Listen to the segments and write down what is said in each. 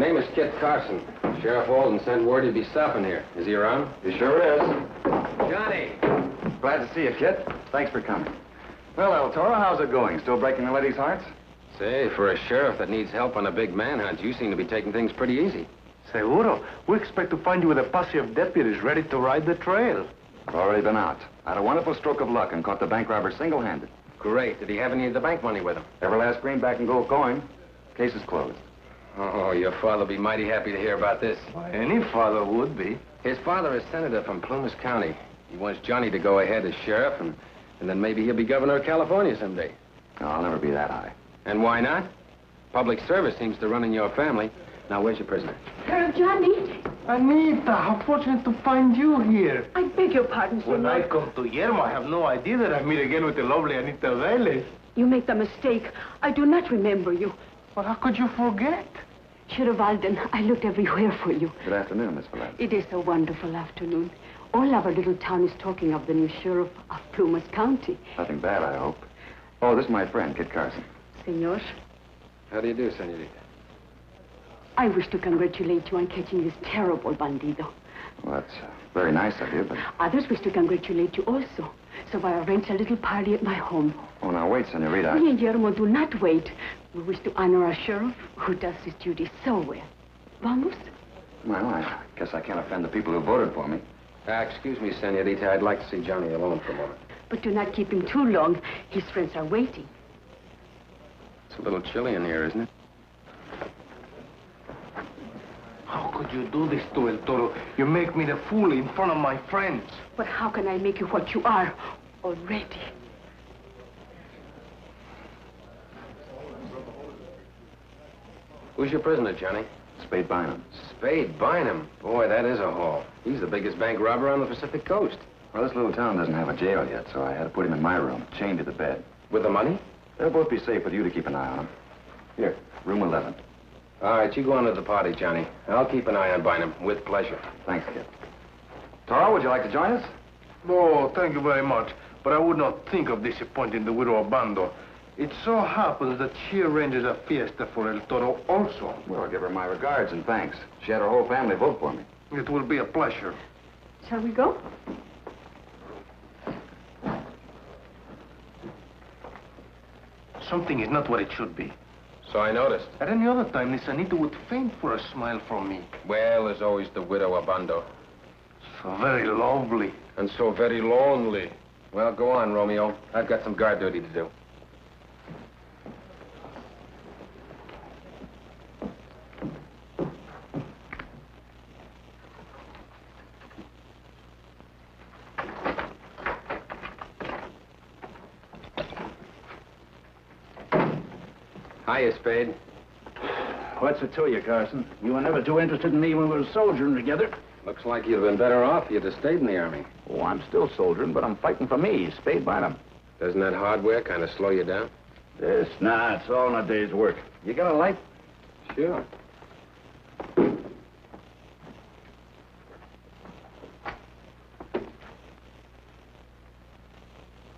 name is Kit Carson. Sheriff Alden sent word he'd be stopping here. Is he around? He sure is. Johnny! Glad to see you, Kit. Thanks for coming. Well, El Toro, how's it going? Still breaking the ladies' hearts? Say, for a sheriff that needs help on a big manhunt, you seem to be taking things pretty easy. Seguro. We expect to find you with a posse of deputies ready to ride the trail. I've already been out. I had a wonderful stroke of luck and caught the bank robber single-handed. Great. Did he have any of the bank money with him? Every last greenback and gold coin. Case is closed. Oh, your father'll be mighty happy to hear about this. Why, any father would be. His father is senator from Plumas County. He wants Johnny to go ahead as sheriff, and then maybe he'll be governor of California someday. No, I'll never be that high. And why not? Public service seems to run in your family. Now, where's your prisoner? Sheriff Johnny. Anita, how fortunate to find you here. I beg your pardon, senor. When I come to Yermo, I have no idea that I meet again with the lovely Anita Vélez. You make the mistake. I do not remember you. But how could you forget? Sheriff Alden, I looked everywhere for you. Good afternoon, Miss Velez. It is a wonderful afternoon. All our little town is talking of the new sheriff of Plumas County. Nothing bad, I hope. Oh, this is my friend, Kit Carson. Senor, How do you do, senorita? I wish to congratulate you on catching this terrible bandido. Well, that's very nice of you, but... Others wish to congratulate you also. So I arranged a little party at my home. Oh, now, wait, senorita. Me and Guillermo do not wait. We wish to honor our sheriff who does his duty so well. Vamos? Well, I guess I can't offend the people who voted for me. Excuse me, senorita. I'd like to see Johnny alone for a moment. But do not keep him too long. His friends are waiting. It's a little chilly in here, isn't it? How could you do this to El Toro? You make me the fool in front of my friends. But how can I make you what you are already? Who's your prisoner, Johnny? Spade Bynum. Spade Bynum. Boy, that is a haul. He's the biggest bank robber on the Pacific Coast. Well, this little town doesn't have a jail yet, so I had to put him in my room, chained to the bed. With the money? They'll both be safe with you to keep an eye on them. Here, room 11. All right, you go on to the party, Johnny. I'll keep an eye on Bynum, with pleasure. Thanks, Kit. Toro, would you like to join us? Oh, thank you very much. But I would not think of disappointing the widow Obando. It so happens that she arranges a fiesta for El Toro also. Well, I'll give her my regards and thanks. She had her whole family vote for me. It will be a pleasure. Shall we go? Something is not what it should be. So I noticed. At any other time, Miss Anita would faint for a smile from me. Well, there's always the widow Obando. So very lovely. And so very lonely. Well, go on, Romeo. I've got some guard duty to do. Hiya, Spade. What's it to you, Carson? You were never too interested in me when we were soldiering together. Looks like you'd have been better off if you'd have stayed in the Army. Oh, I'm still soldiering, but I'm fighting for me, Spade Bynum. Doesn't that hardware kind of slow you down? This? Nah, it's all in a day's work. You got a light? Sure.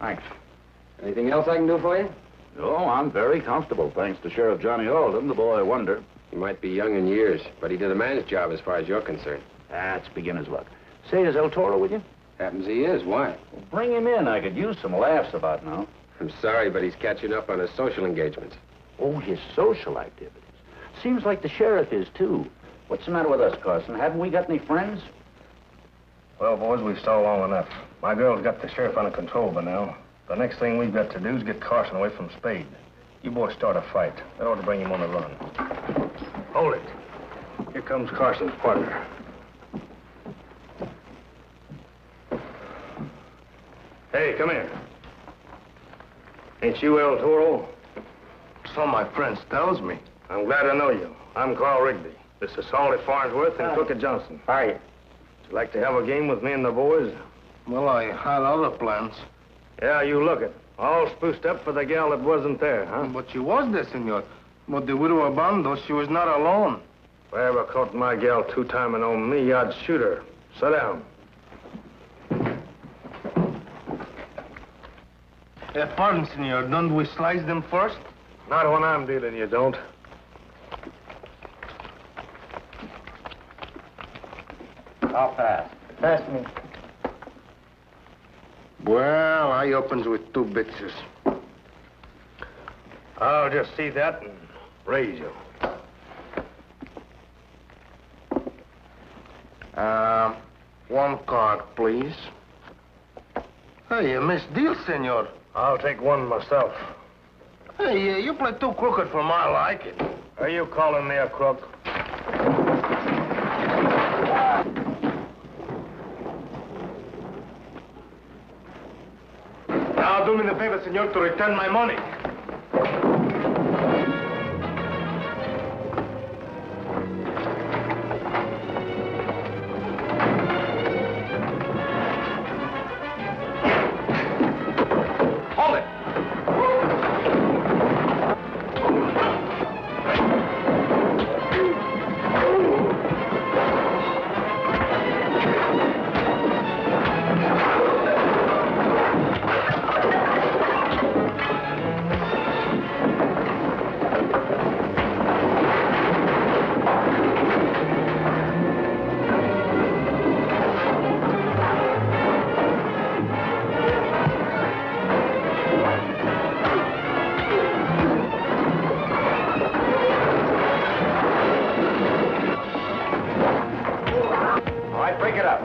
Thanks. Anything else I can do for you? Oh, I'm very comfortable, thanks to Sheriff Johnny Alden, the boy wonder. He might be young in years, but he did a man's job as far as you're concerned. That's beginner's luck. Say, is El Toro with you? Happens he is. Why? Well, bring him in. I could use some laughs about now. I'm sorry, but he's catching up on his social engagements. Oh, his social activities. Seems like the sheriff is, too. What's the matter with us, Carson? Haven't we got any friends? Well, boys, we've stalled long enough. My girl's got the sheriff under control by now. The next thing we've got to do is get Carson away from Spade. You boys start a fight. That ought to bring him on the run. Hold it. Here comes Carson's partner. Hey, come here. Ain't you El Toro? So my friends tells me. I'm glad to know you. I'm Carl Rigby. This is Salty Farnsworth and Crooked Johnson. Hi. Would you like to have a game with me and the boys? Well, I had other plans. Yeah, you look it. All spruced up for the gal that wasn't there, huh? But she was there, senor. But the widow Obando, she was not alone. If I ever caught my gal two-timing on me, I'd shoot her. Sit down. Pardon, senor. Don't we slice them first? Not when I'm dealing, you don't. How fast? Pass me. Well, I opens with 2 bitches. I'll just see that and raise you. 1 card, please. Hey, you missed deal, senor. I'll take one myself. Hey, you play too crooked for my liking. Are you calling me a crook? Now, do me the favor, senor, to return my money. Hold it! All right, break it up.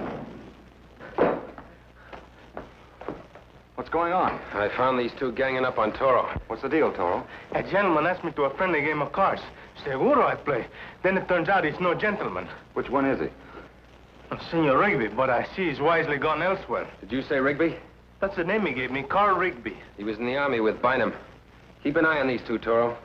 What's going on? I found these 2 ganging up on Toro. What's the deal, Toro? A gentleman asked me to a friendly game of cards. Seguro I play. Then it turns out he's no gentleman. Which one is he? Senor Rigby, but I see he's wisely gone elsewhere. Did you say Rigby? That's the name he gave me, Carl Rigby. He was in the army with Bynum. Keep an eye on these 2, Toro.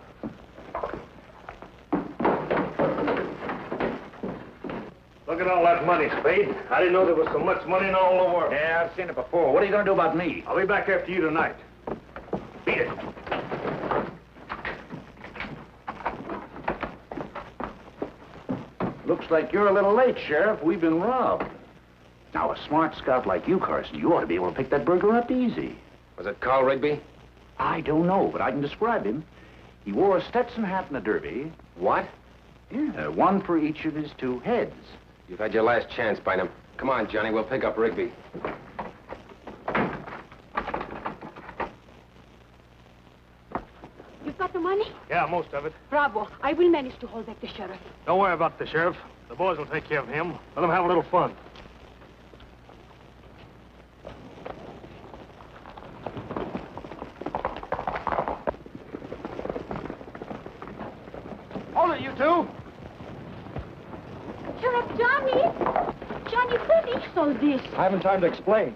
Look at all that money, Spade. I didn't know there was so much money in all the world. Yeah, I've seen it before. What are you going to do about me? I'll be back after you tonight. Beat it. Looks like you're a little late, Sheriff. We've been robbed. Now, a smart scout like you, Carson, you ought to be able to pick that burglar up easy. Was it Carl Rigby? I don't know, but I can describe him. He wore a Stetson hat and a derby. What? Yeah, 1 for each of his 2 heads. You've had your last chance, Bynum. Come on, Johnny, we'll pick up Rigby. You've got the money? Yeah, most of it. Bravo. I will manage to hold back the sheriff. Don't worry about the sheriff. The boys will take care of him. Let them have a little fun. Hold it, you 2. Sheriff Johnny! Johnny, finish all this. I haven't time to explain.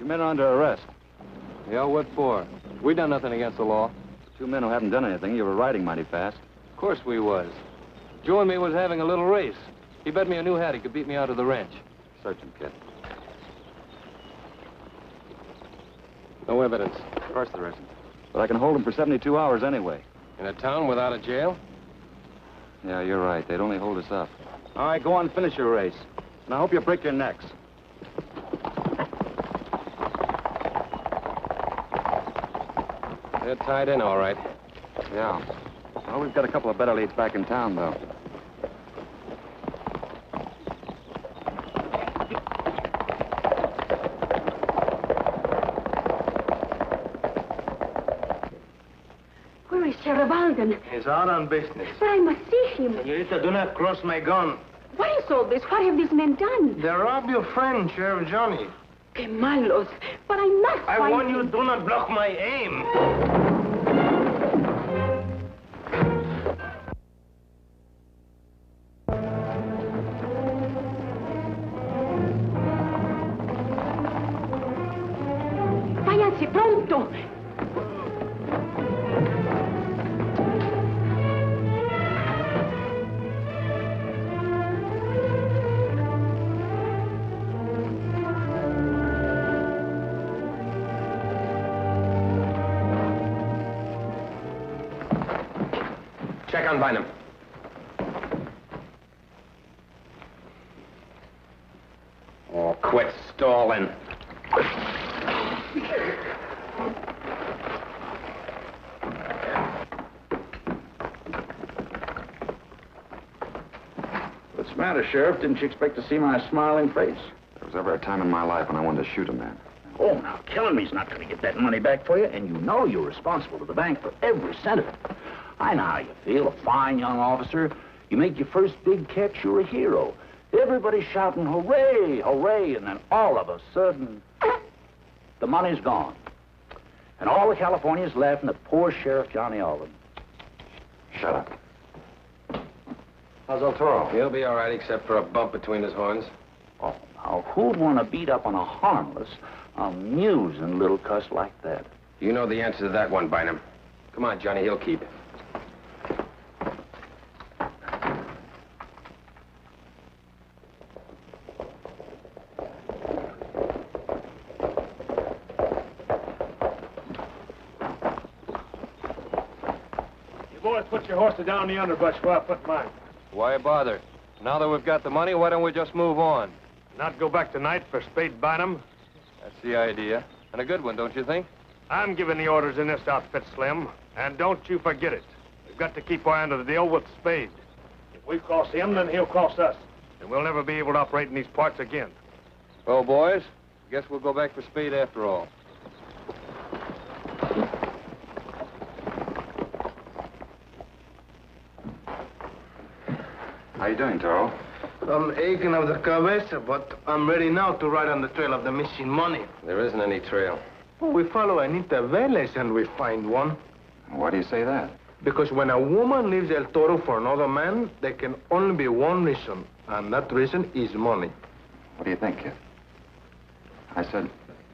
Men are under arrest. Yeah, what for? We done nothing against the law. 2 men who haven't done anything. You were riding mighty fast. Of course we was. Joe and me was having a little race. He bet me a new hat he could beat me out of the ranch. Search him, kid. No evidence. Of course there isn't. But I can hold him for 72 hours anyway. In a town without a jail? Yeah, you're right. They'd only hold us up. All right, go on and finish your race. And I hope you break your necks. They're tied in all right. Yeah. Well, we've got a couple of better leads back in town, though. Where is Sheriff Alden? He's out on business. But I must see him. Senorita, do not cross my gun. What is all this? What have these men done? They robbed your friend, Sheriff Johnny. Que malos. But I must I find warn you, him. do not block my aim. Váyanse pronto. Check on Bynum. Oh, quit stalling. What's the matter, Sheriff? Didn't you expect to see my smiling face? There was ever a time in my life when I wanted to shoot a man. Oh, now, killing me's not going to get that money back for you, and you know you're responsible to the bank for every cent of it. I know how you feel, a fine young officer. You make your first big catch, you're a hero. Everybody's shouting, hooray, hooray, and then all of a sudden, the money's gone. And all of California's laughing at poor Sheriff Johnny Alden. Shut up. How's El Toro? He'll be all right, except for a bump between his horns. Oh, now, who'd want to beat up on a harmless, amusing little cuss like that? You know the answer to that one, Bynum. Come on, Johnny, he'll keep. Boys, put your horses down in the underbrush while I put mine. Why bother? Now that we've got the money, why don't we just move on? Not go back tonight for Spade Bynum. That's the idea. And a good one, don't you think? I'm giving the orders in this outfit, Slim. And don't you forget it. We've got to keep our end of the deal with Spade. If we cross him, then he'll cross us. And we'll never be able to operate in these parts again. Well, boys, guess we'll go back for Spade after all. How you doing, Toro? I'm aching of the cabeza, but I'm ready now to ride on the trail of the missing money. There isn't any trail. Well, we follow Anita Velez and we find one. Why do you say that? Because when a woman leaves El Toro for another man, there can only be one reason, and that reason is money. What do you think, kid? I said,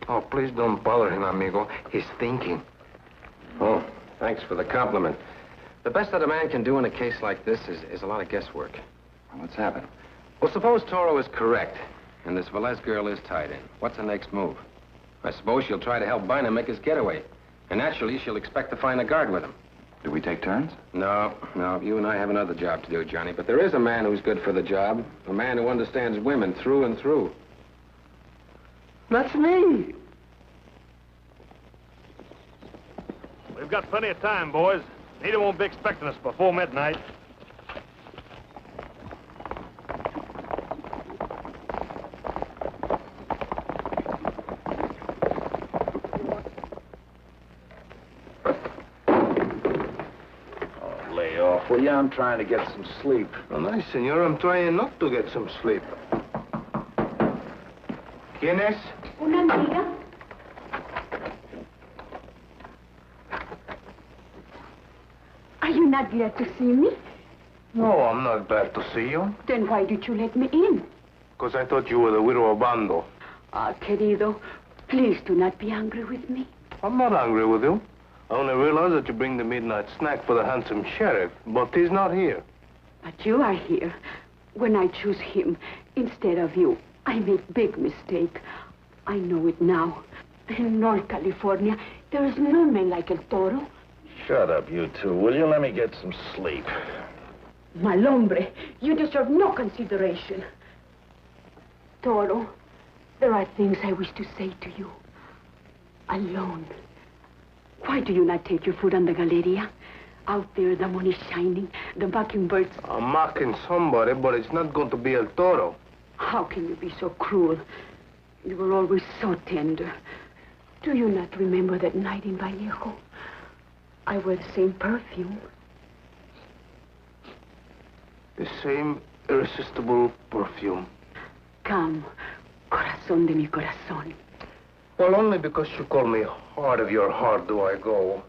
Oh, please don't bother him, amigo. He's thinking. Oh, thanks for the compliment. The best that a man can do in a case like this is a lot of guesswork. well, let's have it. Well, suppose Toro is correct, and this Velez girl is tied in. What's the next move? I suppose she'll try to help Bynum make his getaway. And naturally, she'll expect to find a guard with him. Do we take turns? No, you and I have another job to do, Johnny. But there is a man who's good for the job. A man who understands women through and through. That's me. We've got plenty of time, boys. Nita won't be expecting us before midnight. Lay off, will you? I'm trying to get some sleep. Oh, nice, senor. I'm trying not to get some sleep. ¿Quién es? Una amiga. Are you not glad to see me? No, I'm not glad to see you. Then why did you let me in? Because I thought you were the widow of Bando. Ah, querido, please do not be angry with me. I'm not angry with you. I only realized that you bring the midnight snack for the handsome sheriff, but he's not here. But you are here. When I choose him instead of you, I make big mistake. I know it now. In North California, there is no man like El Toro. Shut up, you two. Will you let me get some sleep? Malombre, you deserve no consideration. Toro, there are things I wish to say to you. Alone. Why do you not take your foot on the Galleria? Out there, the moon is shining, the mockingbirds. I'm mocking somebody, but it's not going to be El Toro. How can you be so cruel? You were always so tender. Do you not remember that night in Vallejo? I wear the same perfume. The same irresistible perfume. Come, corazón de mi corazón. Well, only because you call me heart of your heart do I go.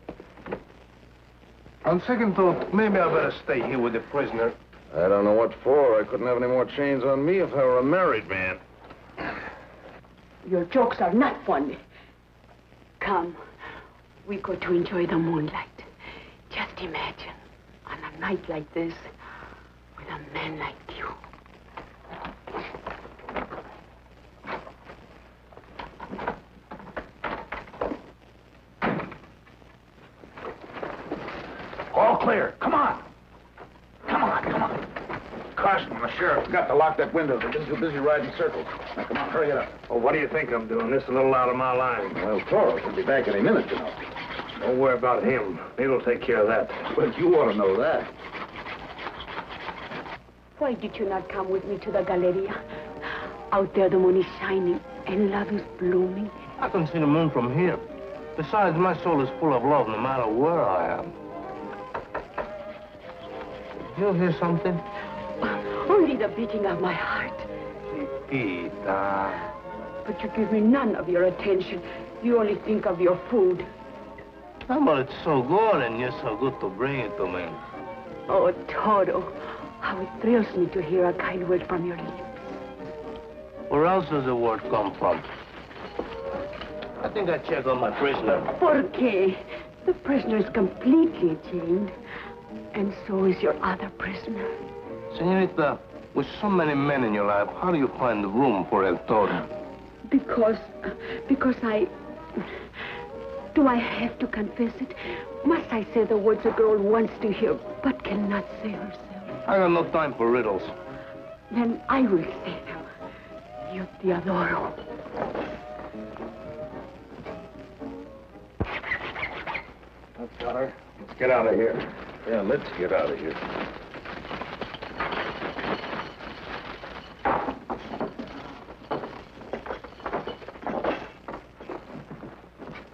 On second thought, maybe I better stay here with the prisoner. I don't know what for. I couldn't have any more chains on me if I were a married man. Your jokes are not funny. Come, we go to enjoy the moonlight. Just imagine, on a night like this, with a man like you. All clear. Come on. Come on, come on. Carson, the sheriff's got to lock that window. They've been too busy riding circles. Now, come on, hurry it up. Well, what do you think I'm doing? This is a little out of my line. Well, Toro should be back any minute, you know. Don't worry about him. He'll take care of that. But you ought to know that. Why did you not come with me to the Galleria? Out there, the moon is shining, and love is blooming. I can see the moon from here. Besides, my soul is full of love no matter where I am. Did you hear something? Only the beating of my heart. Chiquita. But you give me none of your attention. You only think of your food. Oh, but it's so good, and you're so good to bring it to me. Oh, Toro, how it thrills me to hear a kind word from your lips. Where else does the word come from? I think I check on my prisoner. ¿Por qué? The prisoner is completely chained. And so is your other prisoner. Senorita, with so many men in your life, how do you find the room for El Toro? Because do I have to confess it? Must I say the words a girl wants to hear but cannot say herself? I got no time for riddles. Then I will say them. Yo te adoro. That's got her. Let's get out of here. Yeah, let's get out of here.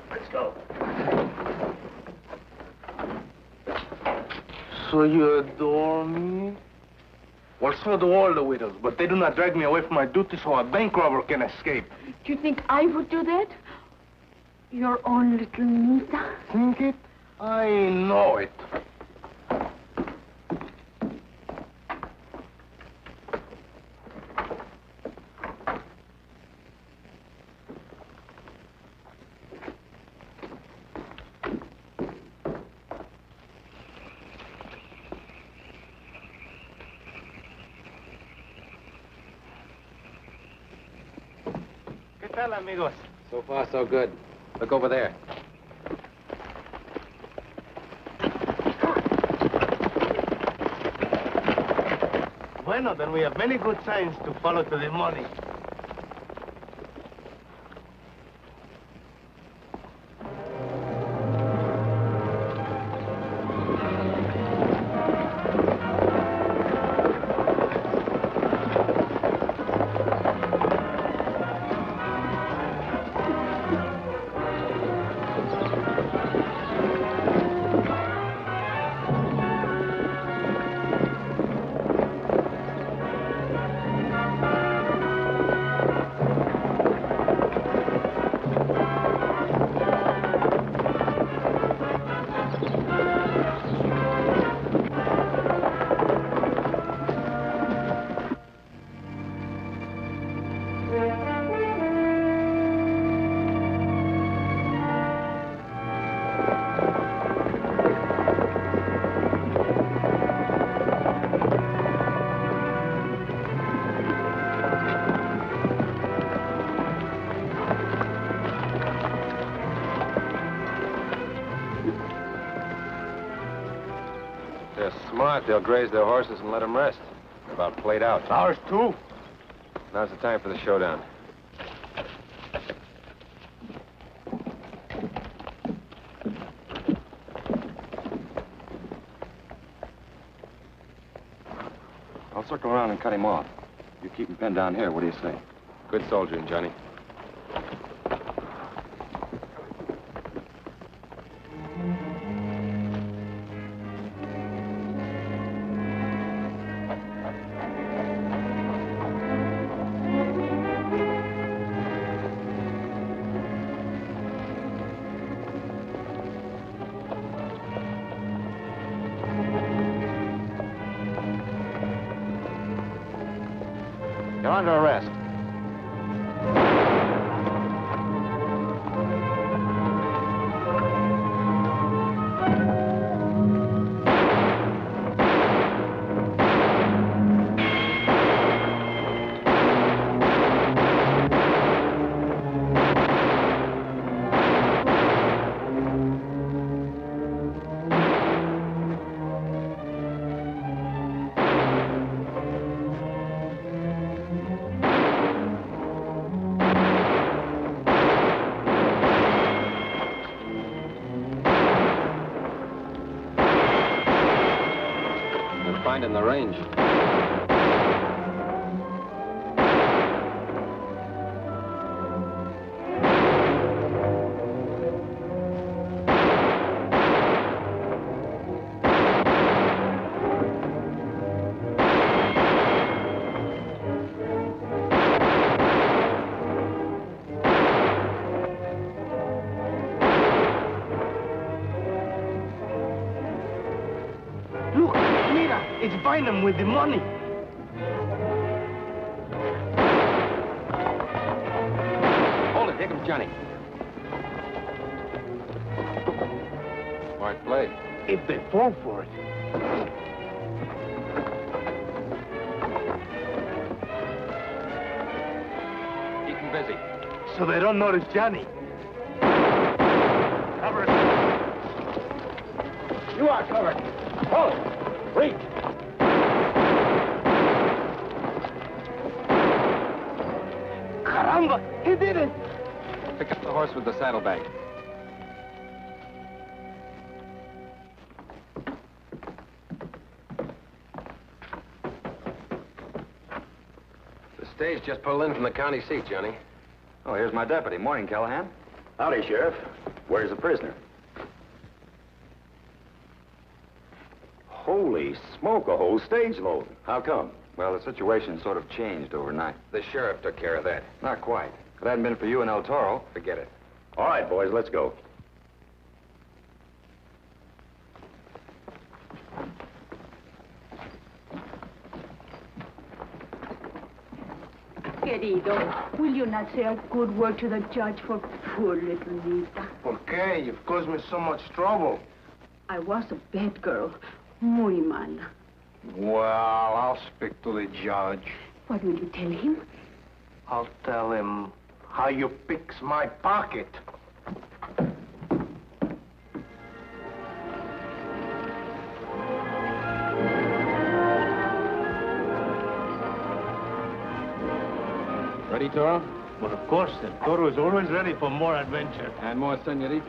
Let's go. So you adore me? Well, so do all the widows, but they do not drag me away from my duty so a bank robber can escape. Do you think I would do that? Your own little Nita? Think it? I know it. ¿Qué tal, amigos? So far, so good. Look over there. Bueno, then we have many good signs to follow to the money. smart. They'll graze their horses and let them rest. They're about played out. Ours, too. Now's the time for the showdown. I'll circle around and cut him off. You keep him pinned down here. What do you say? Good soldiering, Johnny. You're under arrest. In the range. Look, mira, it's Bynum with the money. Hold it, here comes Johnny. Smart play. If they fall for it. Keep him busy. So they don't notice Johnny. Cover us. You are covered. Hold. Wait. Caramba, he did it. Pick up the horse with the saddlebag. The stage just pulled in from the county seat, Johnny. Oh, here's my deputy. Morning, Callahan. Howdy, Sheriff. Where's the prisoner? Holy smoke, a whole stage load. How come? Well, the situation sort of changed overnight. The sheriff took care of that. Not quite. If it hadn't been for you and El Toro, Forget it. All right, boys, let's go. Querido, will you not say a good word to the judge for poor little Nita? Okay, you've caused me so much trouble. I was a bad girl. Muy mala. Well, I'll speak to the judge. What will you tell him? I'll tell him how you picks my pocket. Ready, Toro? But of course, El Toro is always ready for more adventure. And more senoritas.